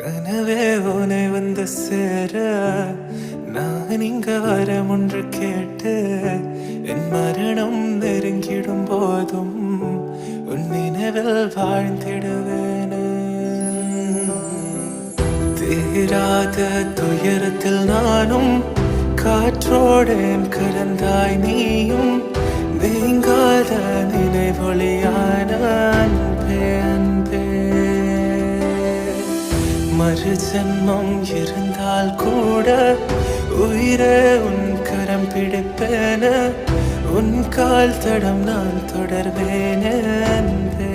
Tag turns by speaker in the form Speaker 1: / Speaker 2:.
Speaker 1: கனவே உனை வந்து சேர நான் இங்க வரம் ஒன்று கேட்டு என் மரணம் நெருங்கிடும் போதும் உன் நினைவில் வாழ்ந்திடுவேன். தீராத துயரத்தில் நானும் காற்றோடேன் கலந்தாய் நீயும் நீங்காத நினைவொளியான அன்பே அன்பே. மறு ஜென்மம் இருந்தால் கூட உயிரே உன் கரம் பிடிப்பேன உன் கால் தடம் நான் தொடர்வேன் அன்பே.